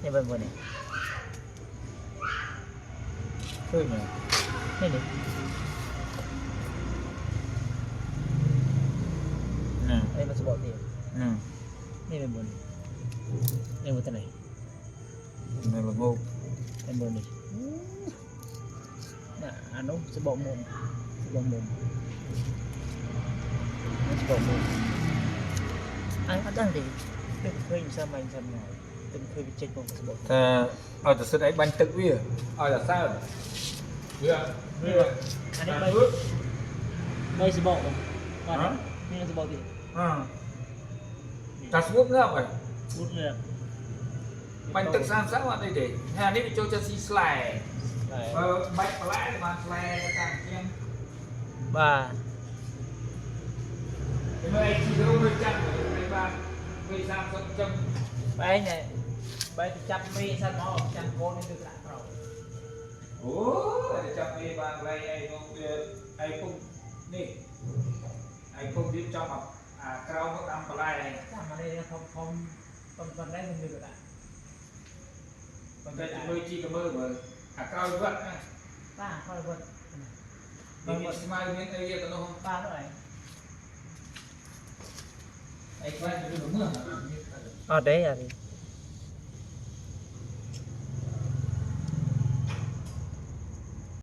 นี่เป็นบนนี่ช่วยหน่อยนี่ดิไอ้มันจะบอกดินี่เป็นบนนี่บนตัวไหนนี่เป็นบนเป็นบนนี่น่ะอันนู้นจะบอกมุมจะบอกมุมจะบอกมุมไอ้อันนั้นดิเคยsao mày sao nào từngเคยไปเช็คของจะบอกแต่เอาแต่สุดไอ้บันตึกวิ่งเอาแต่เศร้าอันนี้ใบจะบอกก่อนนี่จะบอกดิตัดสมุดเงาไปพูดเลย บันตึกสร้างสร้างวันนี้เด็กฮะนี่เป็นโจจะซีสไลด์ใบปลายมาสไลด์ต่างๆยังบ้าเมื่อไอ้ที่เราไม่จับในบ้านไม่สร้างสมจงใบเนี่ยใบจะจับมีสันหมอจับโกนนี่ดูกระเราโอ้ยจับมีบางไรไอ้พวกไอ้พวกนี่ไอ้พวกที่จอมกราวก็ทำปลายไอ้ถ้ามาได้เนี่ยคนได้มันดูกระมันจะมือจีกับมือเหมือนกราววัดนะป้าค่อยวัดมีสมัยนี้ไอ้เรื่องกันน้องป้าเท่าไหร่ไอ้ใครจะดูเมื่ออ๋อได้อ่ะดิ